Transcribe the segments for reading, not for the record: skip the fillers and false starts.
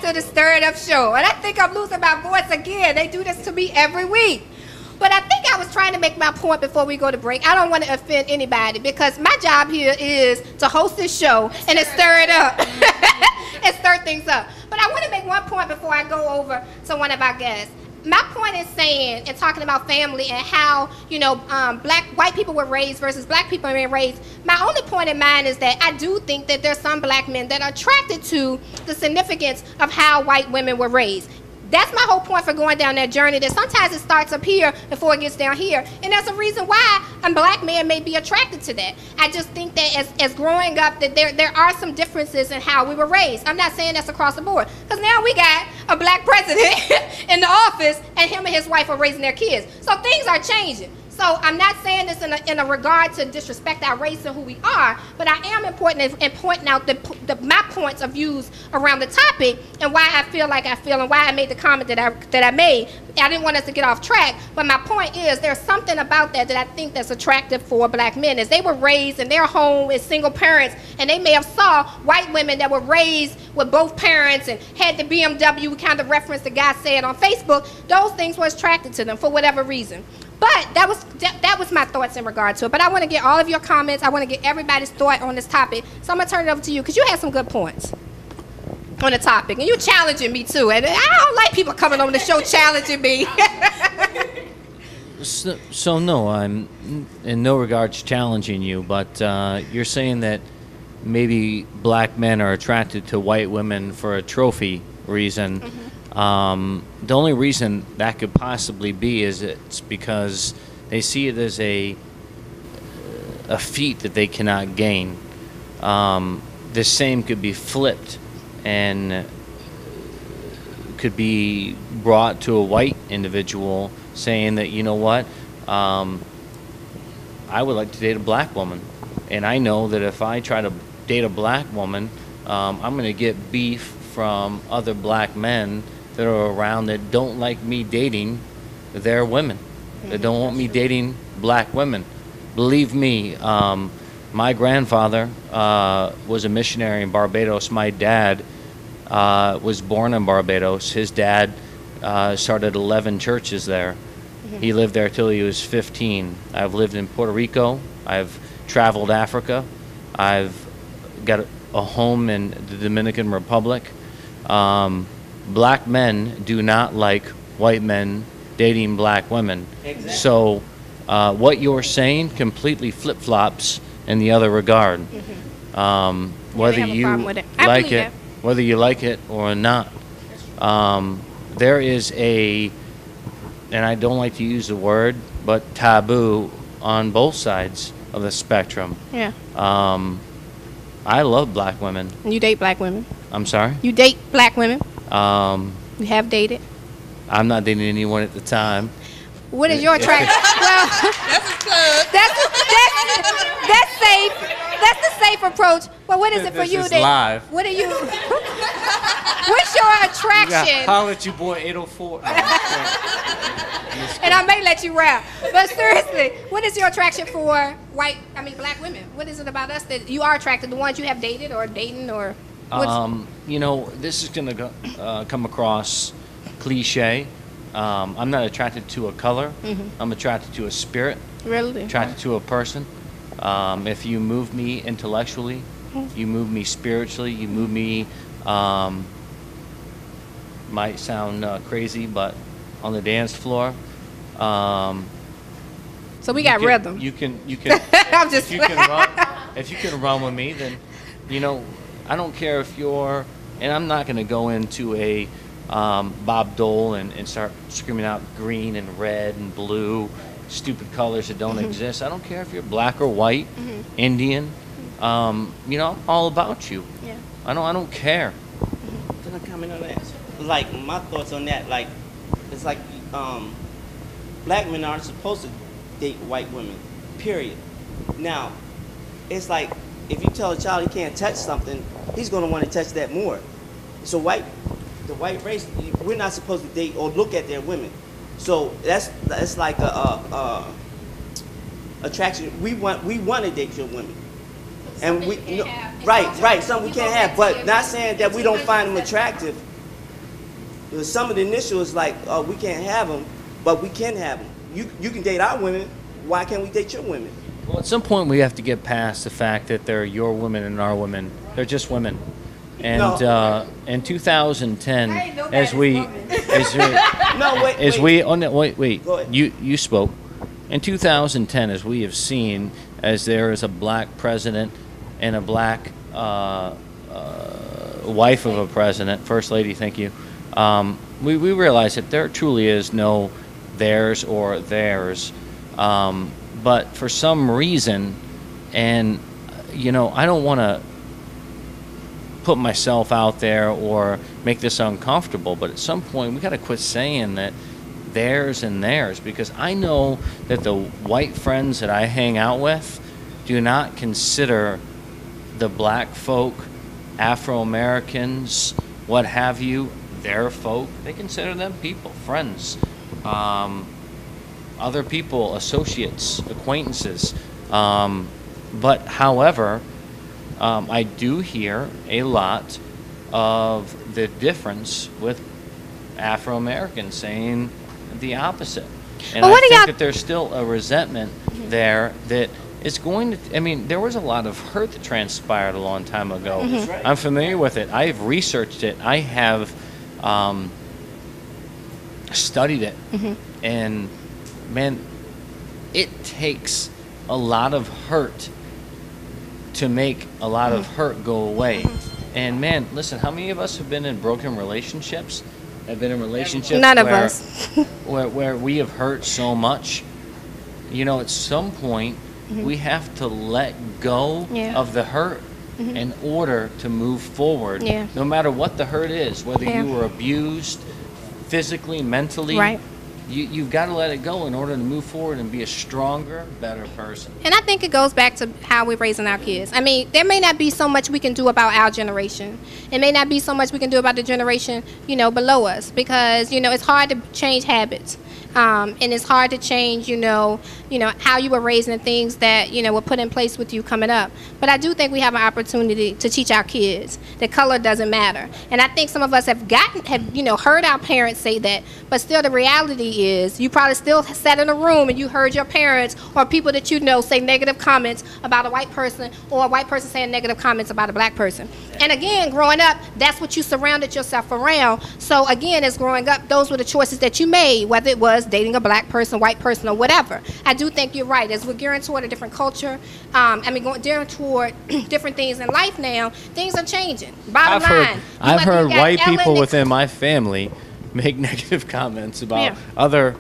to the Stir It Up show. And I think I'm losing my voice again. They do this to me every week. But I think I was trying to make my point before we go to break. I don't want to offend anybody because my job here is to host this show and to stir it up and stir things up. But I want to make one point before I go over to one of our guests. My point is saying and talking about family and how, you know, white people were raised versus black people being raised. My only point in mind is that I do think that there's some black men that are attracted to the significance of how white women were raised. That's my whole point for going down that journey, that sometimes it starts up here before it gets down here. And there's a reason why a black man may be attracted to that. I just think that as growing up, that there are some differences in how we were raised. I'm not saying that's across the board. Because now we got a black president in the office, and him and his wife are raising their kids. So things are changing. So I'm not saying this in a regard to disrespect our race and who we are, but I am important in pointing out my points of views around the topic and why I feel like I feel and why I made the comment that I made. I didn't want us to get off track, but my point is there's something about that I think that's attractive for black men. As they were raised in their home as single parents, and they may have saw white women that were raised with both parents and had the BMW kind of reference the guy said on Facebook, those things were attracted to them for whatever reason. But that was my thoughts in regard to it. But I want to get all of your comments. I want to get everybody's thought on this topic. So I'm going to turn it over to you because you had some good points on the topic. And you're challenging me, too. And I don't like people coming on the show challenging me. So no, I'm in no regards challenging you. But you're saying that maybe black men are attracted to white women for a trophy reason. Mm-hmm. The only reason that could possibly be is it's because they see it as a feat that they cannot gain. The same could be flipped and could be brought to a white individual saying that, you know what, I would like to date a black woman. And I know that if I try to date a black woman, I'm going to get beef from other black men that are around that don't like me dating their women, that don't want me dating black women. Believe me, my grandfather was a missionary in Barbados. My dad was born in Barbados. His dad started 11 churches there. He lived there till he was 15. I've lived in Puerto Rico. I've traveled Africa. I've got a home in the Dominican Republic. Black men do not like white men dating black women. Exactly. So what you're saying completely flip-flops in the other regard. Whether you like it or not. There is and I don't like to use the word, but taboo on both sides of the spectrum. Yeah. I love black women. You date black women? I'm sorry? You date black women? You have dated? I'm not dating anyone at the time. What is your attraction? Well, that's safe. That's the safe approach. Well, what is it for you? Live. What are you? What's your attraction? Holler at you, boy, 804. And I may let you rap. But seriously, what is your attraction for black women? What is it about us that you are attracted to? The ones you have dated or dating or? You know, this is going to come across cliche. I'm not attracted to a color. I'm attracted to a spirit. Really? Attracted to a person. If you move me intellectually, you move me spiritually, you move me, might sound crazy, but on the dance floor. So we got rhythm. You can. I'm just. If you can run with me, then, you know, I don't care if you're, and I'm not going to go into a Bob Dole and start screaming out green and red and blue, stupid colors that don't exist. I don't care if you're black or white, Indian. You know, I'm all about you. Yeah. I don't care. Can I comment on that? Like, my thoughts on that, like, it's like black men aren't supposed to date white women, period. Now, it's like, if you tell a child he can't touch something, he's going to want to touch that more. So the white race, we're not supposed to date or look at their women. So that's like a attraction. We want to date your women, and right, something we can't have. But not saying that we don't find them attractive. Some of the initials like, oh, we can't have them, but we can have them. You can date our women. Why can't we date your women? Well, at some point we have to get past the fact that they're your women and our women. They're just women. And in 2010, as we, no, wait. Go ahead. You spoke. In 2010, as we have seen, as there is a black president and a black wife of a president, first lady, thank you. We realize that there truly is no theirs or theirs. But for some reason, and you know, I don't want to put myself out there or make this uncomfortable, but at some point we got to quit saying that theirs and theirs, because I know that the white friends that I hang out with do not consider the black folk, Afro-Americans, what have you, their folk. They consider them people, friends, other people, associates, acquaintances. But however, I do hear a lot of the difference with Afro-Americans saying the opposite. And I think that there's still a resentment there that is going to, I mean, there was a lot of hurt that transpired a long time ago. Right. I'm familiar with it. I've researched it. I have studied it. And, man, it takes a lot of hurt to make a lot of hurt go away. And man, listen, how many of us have been in broken relationships? Have been in relationships None of us. where we have hurt so much. You know, at some point we have to let go of the hurt in order to move forward. No matter what the hurt is, whether you were abused physically, mentally, you've got to let it go in order to move forward and be a stronger, better person. And I think it goes back to how we're raising our kids. I mean, there may not be so much we can do about our generation. It may not be so much we can do about the generation, you know, below us, because, you know, it's hard to change habits. And it's hard to change, you know, how you were raised and things that, you know, were put in place with you coming up. But I do think we have an opportunity to teach our kids that color doesn't matter. And I think some of us have you know, heard our parents say that, but still the reality is you probably still sat in a room and you heard your parents or people that you know say negative comments about a white person, or a white person saying negative comments about a black person. And again, growing up, that's what you surrounded yourself around. So again, as growing up, those were the choices that you made, whether it was dating a black person, white person, or whatever. I do think you're right. As we're gearing toward a different culture, gearing toward different things in life now, things are changing. Bottom line. I've heard white people within my family make negative comments about other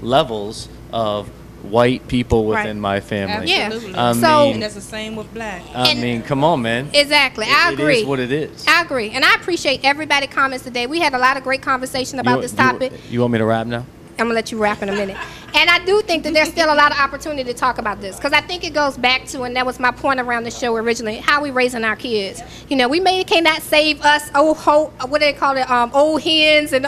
levels of white people within my family. Absolutely. And that's the same with black. I mean, come on, man. Exactly. I agree. It is what it is. I agree. And I appreciate everybody's comments today. We had a lot of great conversation about this topic. You want me to wrap now? I'm going to let you wrap in a minute. And I do think that there's still a lot of opportunity to talk about this, because I think it goes back to, and that was my point around the show originally, how we raising our kids. You know, we cannot save us old hens and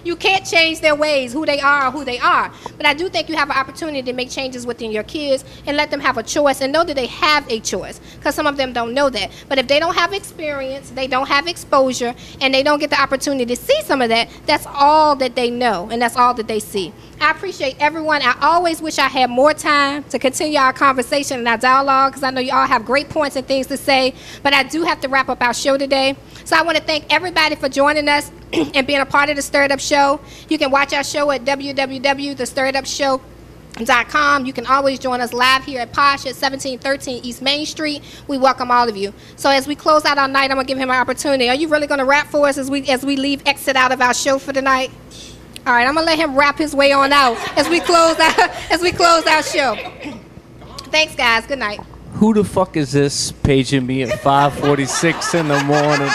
you can't change their ways, who they are. But I do think you have an opportunity to make changes within your kids and let them have a choice and know that they have a choice, because some of them don't know that. But if they don't have experience, they don't have exposure, and they don't get the opportunity to see some of that, that's all that they know and that's all that they see. I appreciate everyone. I always wish I had more time to continue our conversation and our dialogue, because I know you all have great points and things to say, but I do have to wrap up our show today. So I want to thank everybody for joining us and being a part of the Stir It Up Show. You can watch our show at www.thestirritupshow.com. You can always join us live here at Posh at 1713 East Main Street. We welcome all of you. So as we close out our night, I'm going to give him an opportunity. Are you really going to rap for us as we exit out of our show for the night? All right, I'm gonna let him rap his way on out as we close our show. Thanks, guys. Good night. Who the fuck is this paging me at 5:46 in the morning?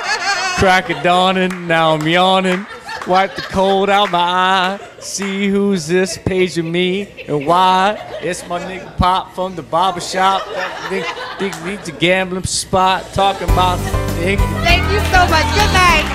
Crack of dawning, now I'm yawning. Wipe the cold out my eye. See who's this paging me and why? It's my nigga Pop from the barbershop. That nigga needs a gambling spot. Talking about the Thank you so much. Good night.